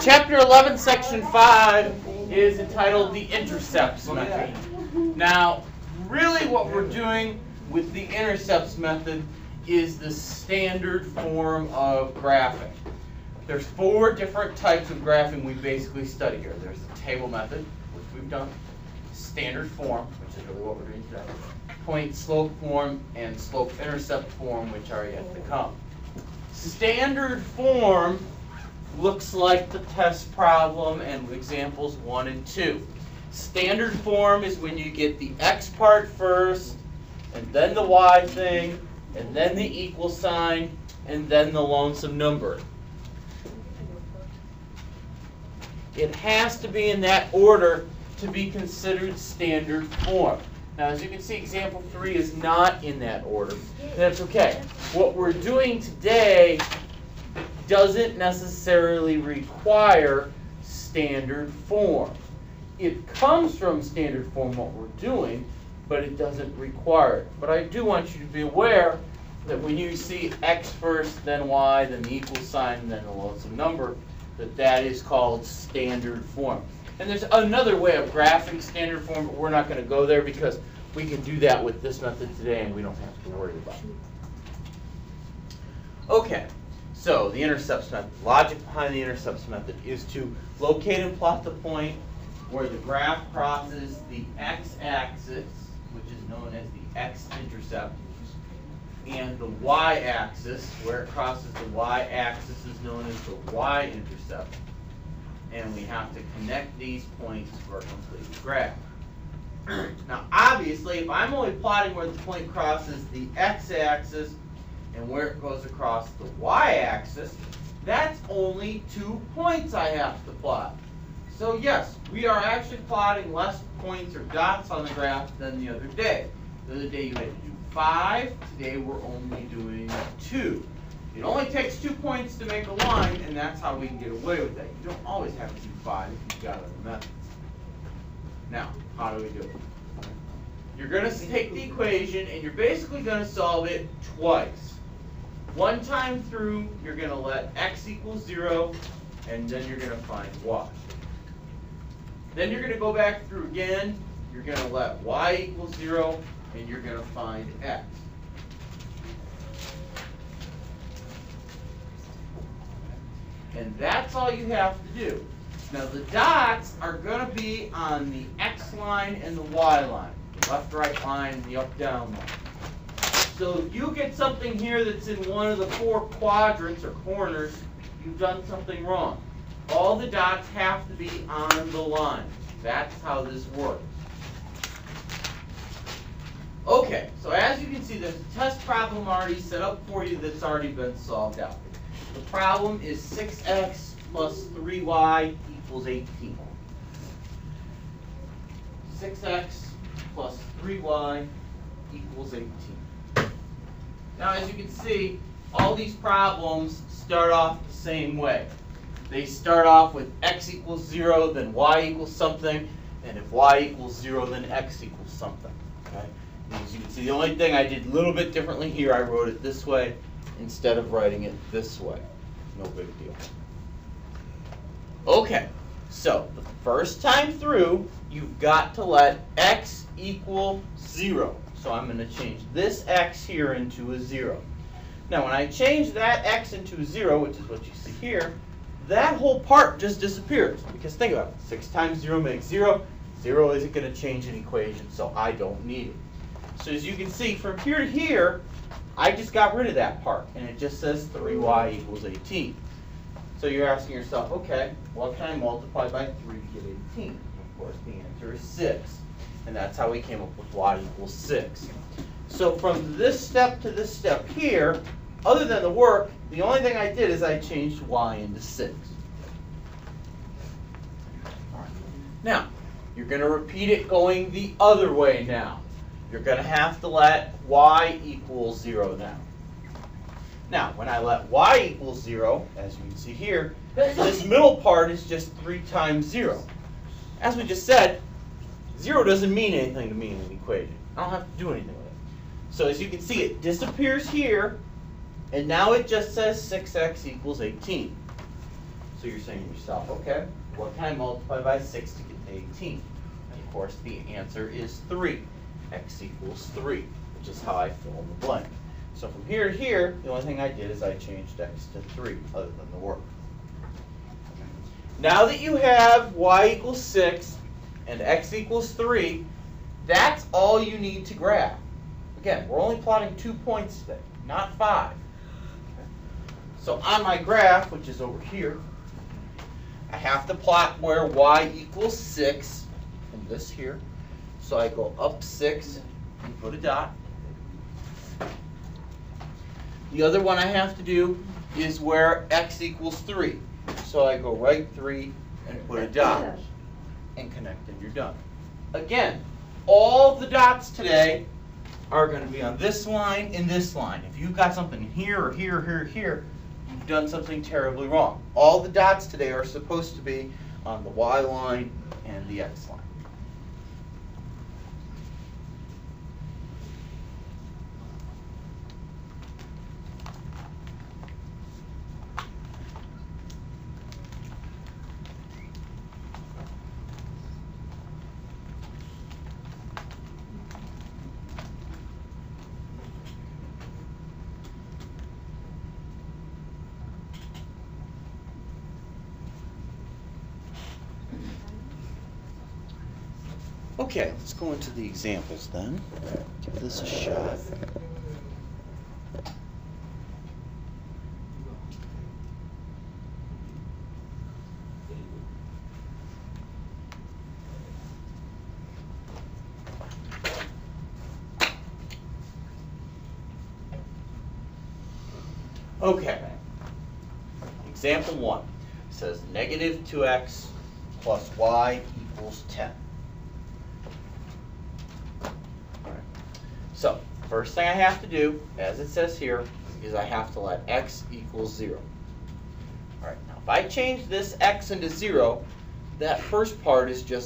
Chapter 11, Section 5 is entitled the Intercepts method. Now, really what we're doing with the Intercepts method is the standard form of graphing. There's 4 different types of graphing we basically study here. There's the table method, which we've done, standard form, which is really what we're doing today, point slope form, and slope intercept form, which are yet to come. Standard form looks like the test problem and examples 1 and 2. Standard form is when you get the x part first, and then the y thing, and then the equal sign, and then the lonesome number. It has to be in that order to be considered standard form. Now, as you can see, example 3 is not in that order. That's okay. What we're doing today doesn't necessarily require standard form. It comes from standard form, what we're doing, but it doesn't require it. But I do want you to be aware that when you see x first, then y, then the equal sign, and then the lonesome number, that is called standard form. And there's another way of graphing standard form, but we're not going to go there because we can do that with this method today and we don't have to worry about it. Okay, so the intercepts method. Logic behind the intercepts method is to locate and plot the point where the graph crosses the x-axis, which is known as the x-intercept, and the y-axis, where it crosses the y-axis, is known as the y-intercept. And we have to connect these points for a complete graph. Now, obviously, if I'm only plotting where the point crosses the x-axis and where it goes across the y-axis, that's only 2 points I have to plot. So yes, we are actually plotting less points or dots on the graph than the other day. The other day you had to do 5. Today we're only doing 2. It only takes 2 points to make a line, and that's how we can get away with that. You don't always have to do 5 if you've got other methods. Now, how do we do it? You're going to take the equation, and you're basically going to solve it twice. One time through, you're going to let x equal 0, and then you're going to find y. Then you're going to go back through again. You're going to let y equal 0, and you're going to find x. And that's all you have to do. Now the dots are going to be on the x line and the y line, the left-right line and the up-down line. So if you get something here that's in one of the 4 quadrants or corners, you've done something wrong. All the dots have to be on the line. That's how this works. Okay, so as you can see, there's a test problem already set up for you that's already been solved out. The problem is 6x plus 3y equals 18. 6x plus 3y equals 18. Now, as you can see, all these problems start off the same way. They start off with x equals 0, then y equals something, and if y equals 0, then x equals something. Okay? And as you can see, the only thing I did a little bit differently here, I wrote it this way instead of writing it this way. No big deal. Okay, so the first time through, you've got to let x equal 0. So I'm going to change this x here into a 0. Now when I change that x into a 0, which is what you see here, that whole part just disappears. Because think about it, 6 times 0 makes 0. 0 isn't going to change an equation, so I don't need it. So as you can see, from here to here, I just got rid of that part, and it just says 3y equals 18. So you're asking yourself, okay, what can I multiply by 3 to get 18? Of course, the answer is 6. And that's how we came up with y equals 6. So from this step to this step here, other than the work, the only thing I did is I changed y into 6. All right. Now, you're going to repeat it going the other way now. You're going to have to let y equal 0 now. Now, when I let y equal 0, as you can see here, this middle part is just 3 times 0. As we just said, 0 doesn't mean anything to me in an equation. I don't have to do anything with it. So as you can see, it disappears here, and now it just says 6x equals 18. So you're saying to yourself, okay, what can I multiply by 6 to get to 18? And of course the answer is 3. X equals 3, which is how I fill in the blank. So from here to here, the only thing I did is I changed x to 3, other than the work. Now that you have y equals 6 and x equals 3, that's all you need to graph. Again, we're only plotting 2 points today, not 5. So on my graph, which is over here, I have to plot where y equals 6 from this here. So I go up 6 and put a dot. The other one I have to do is where x equals 3. So I go right 3 and put a dot and connect, and you're done. Again, all the dots today are going to be on this line and this line. If you've got something here or here or here or here, you've done something terribly wrong. All the dots today are supposed to be on the y line and the x line. Okay, let's go into the examples then. Give this a shot. Okay, example 1 says negative 2x plus y equals 10. So, first thing I have to do, as it says here, is I have to let x equals 0. Alright, now if I change this x into 0, that first part is just